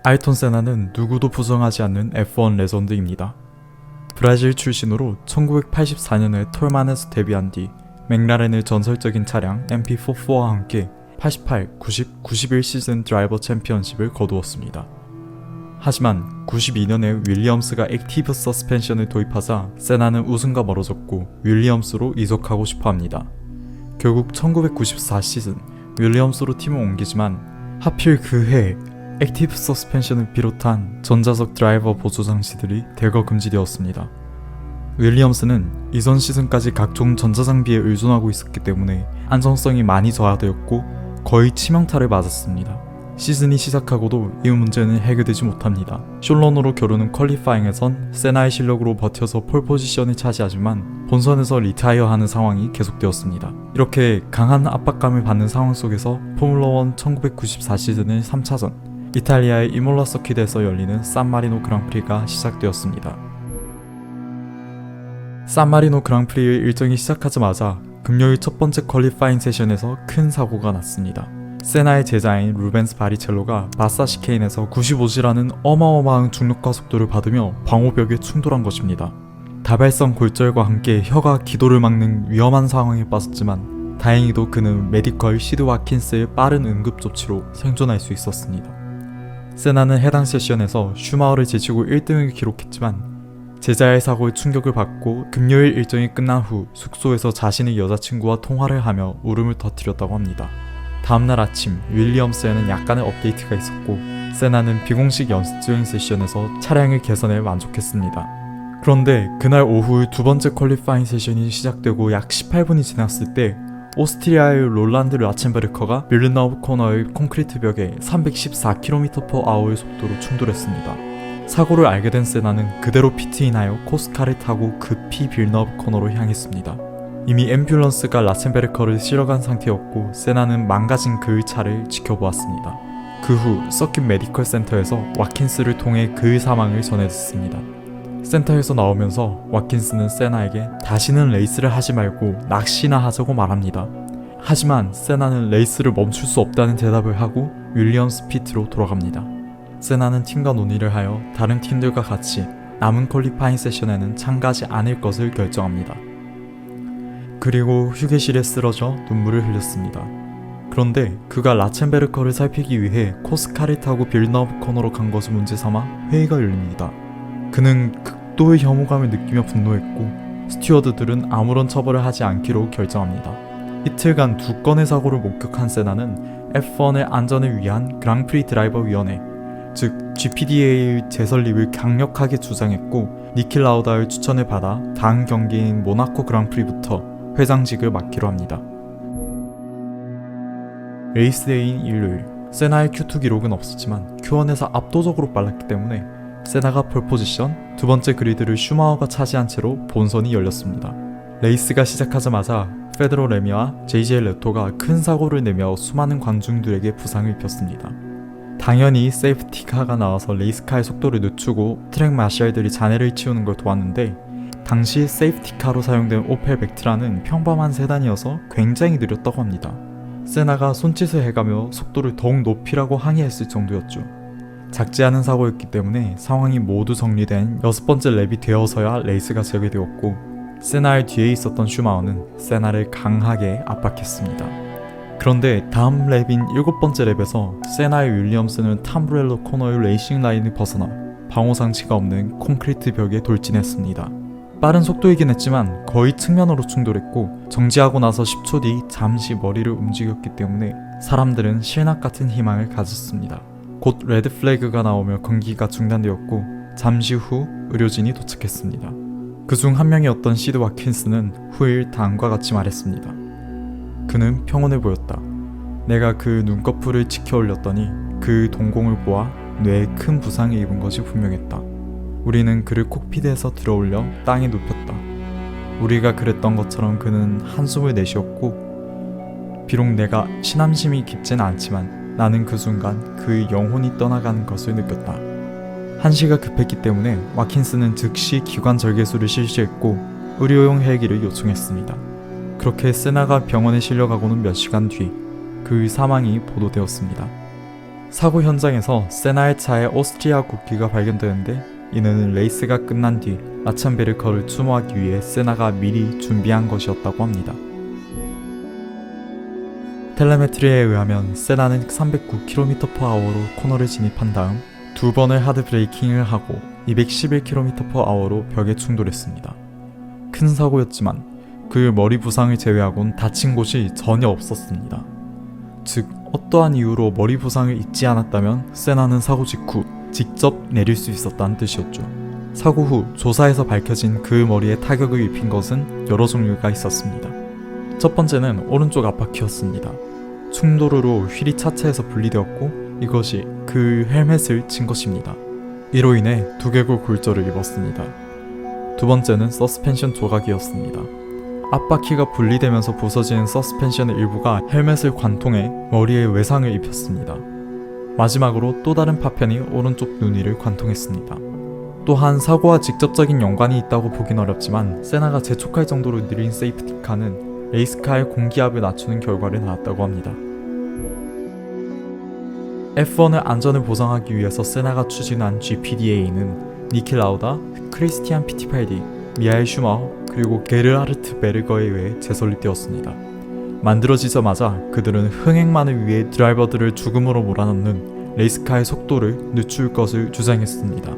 아이톤 세나는 누구도 부정하지 않는 F1 레전드입니다. 브라질 출신으로 1984년에 톨만에서 데뷔한 뒤 맥라렌의 전설적인 차량 MP44와 함께 88, 90, 91 시즌 드라이버 챔피언십을 거두었습니다. 하지만 92년에 윌리엄스가 액티브 서스펜션을 도입하자 세나는 우승과 멀어졌고 윌리엄스로 이적하고 싶어합니다. 결국 1994 시즌 윌리엄스로 팀을 옮기지만 하필 그해 액티브 서스펜션을 비롯한 전자석 드라이버 보조 장치들이 대거 금지되었습니다. 윌리엄스는 이전 시즌까지 각종 전자장비에 의존하고 있었기 때문에 안정성이 많이 저하되었고 거의 치명타를 맞았습니다. 시즌이 시작하고도 이 문제는 해결되지 못합니다. 숄런으로 겨루는 퀄리파잉에선 세나의 실력으로 버텨서 폴포지션을 차지하지만 본선에서 리타이어하는 상황이 계속되었습니다. 이렇게 강한 압박감을 받는 상황 속에서 포뮬러1 1994 시즌의 3차전 이탈리아의 이몰라 서킷에서 열리는 산마리노 그랑프리가 시작되었습니다. 산마리노 그랑프리의 일정이 시작하자마자 금요일 첫 번째 퀄리파잉 세션에서 큰 사고가 났습니다. 세나의 제자인 루벤스 바리첼로가 바사 시케인에서 95G라는 어마어마한 중력과 속도를 받으며 방호벽에 충돌한 것입니다. 다발성 골절과 함께 혀가 기도를 막는 위험한 상황에 빠졌지만 다행히도 그는 메디컬 시드 와킨스의 빠른 응급 조치로 생존할 수 있었습니다. 세나는 해당 세션에서 슈마허를 제치고 1등을 기록했지만 제자의 사고에 충격을 받고 금요일 일정이 끝난 후 숙소에서 자신의 여자친구와 통화를 하며 울음을 터뜨렸다고 합니다. 다음날 아침 윌리엄스에는 약간의 업데이트가 있었고 세나는 비공식 연습주행 세션에서 차량을 개선해 만족했습니다. 그런데 그날 오후 두 번째 퀄리파잉 세션이 시작되고 약 18분이 지났을 때 오스트리아의 롤란드 라첸베르커가 빌르나우브 코너의 콘크리트 벽에 314km/h의 속도로 충돌했습니다. 사고를 알게 된 세나는 그대로 피트인하여 코스카를 타고 급히 빌르나우브 코너로 향했습니다. 이미 앰뷸런스가 라첸베르커를 실어간 상태였고 세나는 망가진 그의 차를 지켜보았습니다. 그 후 서킷 메디컬 센터에서 와킨스를 통해 그의 사망을 전해졌습니다. 센터에서 나오면서 와킨스는 세나에게 다시는 레이스를 하지 말고 낚시나 하자고 말합니다. 하지만 세나는 레이스를 멈출 수 없다는 대답을 하고 윌리엄스 피트로 돌아갑니다. 세나는 팀과 논의를 하여 다른 팀들과 같이 남은 퀄리파잉 세션에는 참가하지 않을 것을 결정합니다. 그리고 휴게실에 쓰러져 눈물을 흘렸습니다. 그런데 그가 라첸베르커를 살피기 위해 코스카를 타고 빌나우브 코너로 간 것을 문제 삼아 회의가 열립니다. 그는 극도의 혐오감을 느끼며 분노했고 스튜어드들은 아무런 처벌을 하지 않기로 결정합니다. 이틀간 두 건의 사고를 목격한 세나는 F1의 안전을 위한 그랑프리 드라이버 위원회 즉 GPDA의 재설립을 강력하게 주장했고 니키 라우다의 추천을 받아 다음 경기인 모나코 그랑프리부터 회장직을 맡기로 합니다. 레이스데이인 일요일 세나의 Q2 기록은 없었지만 Q1에서 압도적으로 빨랐기 때문에 세나가 폴포지션, 두 번째 그리드를 슈마허가 차지한 채로 본선이 열렸습니다. 레이스가 시작하자마자 페드로 레미와 JJ 레토가 큰 사고를 내며 수많은 관중들에게 부상을 입혔습니다. 당연히 세이프티카가 나와서 레이스카의 속도를 늦추고 트랙 마샬들이 잔해를 치우는 걸 도왔는데 당시 세이프티카로 사용된 오펠 벡트라는 평범한 세단이어서 굉장히 느렸다고 합니다. 세나가 손짓을 해가며 속도를 더욱 높이라고 항의했을 정도였죠. 작지 않은 사고였기 때문에 상황이 모두 정리된 6번째 랩이 되어서야 레이스가 재개되었고 세나의 뒤에 있었던 슈마허는 세나를 강하게 압박했습니다. 그런데 다음 랩인 7번째 랩에서 세나의 윌리엄스는 탐브렐로 코너의 레이싱 라인을 벗어나 방호장치가 없는 콘크리트 벽에 돌진했습니다. 빠른 속도이긴 했지만 거의 측면으로 충돌했고 정지하고 나서 10초 뒤 잠시 머리를 움직였기 때문에 사람들은 실낱 같은 희망을 가졌습니다. 곧 레드 플래그가 나오며 경기가 중단되었고 잠시 후 의료진이 도착했습니다. 그중 한 명이었던 시드 와킨스는 후일 다음과 같이 말했습니다. 그는 평온해 보였다. 내가 그 눈꺼풀을 치켜 올렸더니 그 동공을 보아 뇌에 큰 부상을 입은 것이 분명했다. 우리는 그를 콕핏에서 들어올려 땅에 눕혔다. 우리가 그랬던 것처럼 그는 한숨을 내쉬었고 비록 내가 신함심이 깊진 않지만 나는 그 순간 그의 영혼이 떠나가는 것을 느꼈다. 한시가 급했기 때문에 와킨스는 즉시 기관 절개술을 실시했고 의료용 헬기를 요청했습니다. 그렇게 세나가 병원에 실려가고는 몇 시간 뒤 그의 사망이 보도되었습니다. 사고 현장에서 세나의 차에 오스트리아 국기가 발견되는데 이는 레이스가 끝난 뒤 라첸베르커를 추모하기 위해 세나가 미리 준비한 것이었다고 합니다. 텔레메트리에 의하면 세나는 309km/h로 코너를 진입한 다음 두 번을 하드 브레이킹을 하고 211km/h로 벽에 충돌했습니다. 큰 사고였지만 그의 머리 부상을 제외하곤 다친 곳이 전혀 없었습니다. 즉 어떠한 이유로 머리 부상을 입지 않았다면 세나는 사고 직후 직접 내릴 수 있었다는 뜻이었죠. 사고 후 조사에서 밝혀진 그의 머리에 타격을 입힌 것은 여러 종류가 있었습니다. 첫 번째는 오른쪽 앞바퀴였습니다. 충돌으로 휠이 차체에서 분리되었고 이것이 그 헬멧을 친 것입니다. 이로 인해 두개골 골절을 입었습니다. 두 번째는 서스펜션 조각이었습니다. 앞바퀴가 분리되면서 부서지는 서스펜션의 일부가 헬멧을 관통해 머리에 외상을 입혔습니다. 마지막으로 또 다른 파편이 오른쪽 눈 위를 관통했습니다. 또한 사고와 직접적인 연관이 있다고 보긴 어렵지만 세나가 재촉할 정도로 느린 세이프티카는 레이스카의 공기압을 낮추는 결과를 낳았다고 합니다. F1의 안전을 보장하기 위해서 세나가 추진한 GPDA는 니키 라우다, 크리스티안 피티팔디, 미하엘 슈마허 그리고 게르하르트 베르거에 의해 재설립되었습니다. 만들어지자마자 그들은 흥행만을 위해 드라이버들을 죽음으로 몰아넣는 레이스카의 속도를 늦출 것을 주장했습니다.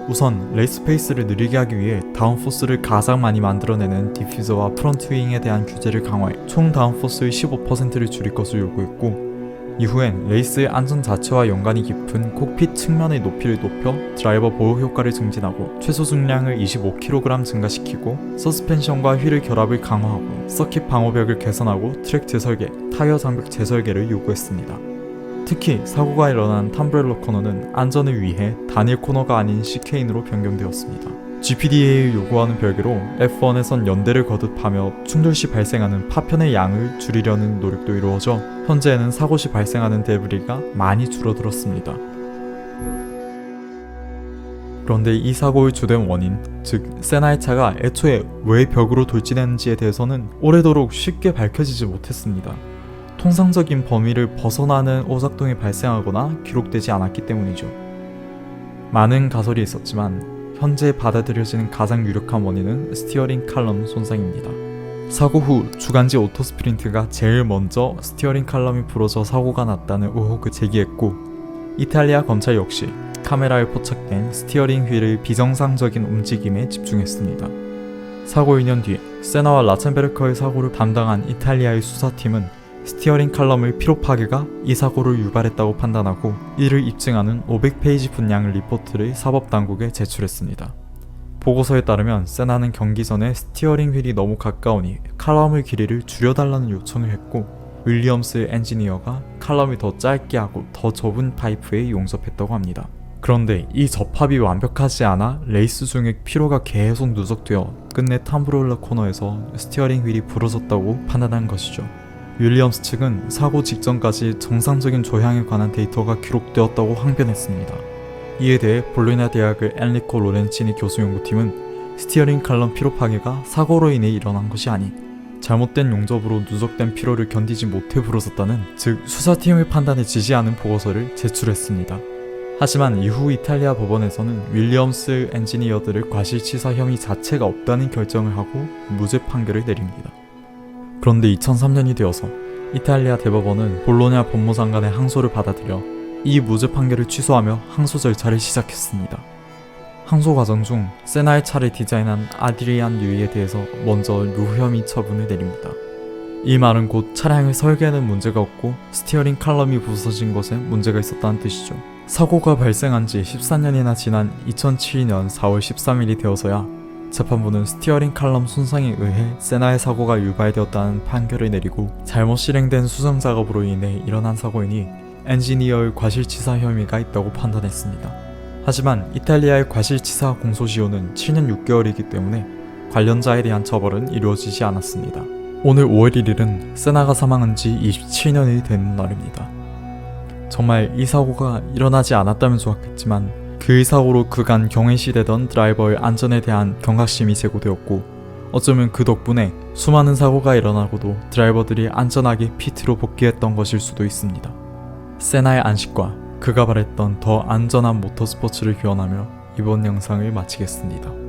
우선 레이스 페이스를 느리게 하기 위해 다운포스를 가장 많이 만들어내는 디퓨저와 프론트 윙에 대한 규제를 강화해 총 다운포스의 15%를 줄일 것을 요구했고 이후엔 레이스의 안전 자체와 연관이 깊은 콕핏 측면의 높이를 높여 드라이버 보호 효과를 증진하고 최소 중량을 25kg 증가시키고 서스펜션과 휠의 결합을 강화하고 서킷 방호벽을 개선하고 트랙 재설계, 타이어 장벽 재설계를 요구했습니다. 특히 사고가 일어난 탐브렐러 코너는 안전을 위해 단일 코너가 아닌 시케인으로 변경되었습니다. GPDA를 요구하는 별개로 F1에선 연대를 거듭하며 충돌 시 발생하는 파편의 양을 줄이려는 노력도 이루어져 현재는 사고 시 발생하는 데브리가 많이 줄어들었습니다. 그런데 이 사고의 주된 원인, 즉 세나의 차가 애초에 왜 벽으로 돌진했는지에 대해서는 오래도록 쉽게 밝혀지지 못했습니다. 통상적인 범위를 벗어나는 오작동이 발생하거나 기록되지 않았기 때문이죠. 많은 가설이 있었지만 현재 받아들여지는 가장 유력한 원인은 스티어링 칼럼 손상입니다. 사고 후 주간지 오토스프린트가 제일 먼저 스티어링 칼럼이 부러져 사고가 났다는 의혹을 제기했고 이탈리아 검찰 역시 카메라에 포착된 스티어링 휠의 비정상적인 움직임에 집중했습니다. 사고 2년 뒤 세나와 라첸베르커의 사고를 담당한 이탈리아의 수사팀은 스티어링 칼럼의 피로 파괴가 이 사고를 유발했다고 판단하고 이를 입증하는 500페이지 분량의 리포트를 사법당국에 제출했습니다. 보고서에 따르면 세나는 경기 전에 스티어링 휠이 너무 가까우니 칼럼의 길이를 줄여달라는 요청을 했고 윌리엄스 엔지니어가 칼럼을 더 짧게 하고 더 좁은 파이프에 용접했다고 합니다. 그런데 이 접합이 완벽하지 않아 레이스 중에 피로가 계속 누적되어 끝내 탐브렐러 코너에서 스티어링 휠이 부러졌다고 판단한 것이죠. 윌리엄스 측은 사고 직전까지 정상적인 조향에 관한 데이터가 기록되었다고 항변했습니다. 이에 대해 볼로냐 대학의 엔리코 로렌치니 교수 연구팀은 스티어링 칼럼 피로 파괴가 사고로 인해 일어난 것이 아닌 잘못된 용접으로 누적된 피로를 견디지 못해 부러졌다는, 즉 수사팀의 판단에 지지하는 보고서를 제출했습니다. 하지만 이후 이탈리아 법원에서는 윌리엄스 엔지니어들의 과실치사 혐의 자체가 없다는 결정을 하고 무죄 판결을 내립니다. 그런데 2003년이 되어서 이탈리아 대법원은 볼로냐 법무장관의 항소를 받아들여 이 무죄 판결을 취소하며 항소 절차를 시작했습니다. 항소 과정 중 세나의 차를 디자인한 아드리안 류이에 대해서 먼저 무혐의 처분을 내립니다. 이 말은 곧 차량의 설계에는 문제가 없고 스티어링 칼럼이 부서진 것에 문제가 있었다는 뜻이죠. 사고가 발생한 지 14년이나 지난 2007년 4월 13일이 되어서야 재판부는 스티어링 칼럼 손상에 의해 세나의 사고가 유발되었다는 판결을 내리고 잘못 실행된 수정 작업으로 인해 일어난 사고이니 엔지니어의 과실치사 혐의가 있다고 판단했습니다. 하지만 이탈리아의 과실치사 공소시효는 7년 6개월이기 때문에 관련자에 대한 처벌은 이루어지지 않았습니다. 오늘 5월 1일은 세나가 사망한 지 27년이 되는 날입니다. 정말 이 사고가 일어나지 않았다면 좋았겠지만 그의 사고로 그간 경외시되던 드라이버의 안전에 대한 경각심이 제고되었고 어쩌면 그 덕분에 수많은 사고가 일어나고도 드라이버들이 안전하게 피트로 복귀했던 것일 수도 있습니다. 세나의 안식과 그가 바랬던 더 안전한 모터스포츠를 기원하며 이번 영상을 마치겠습니다.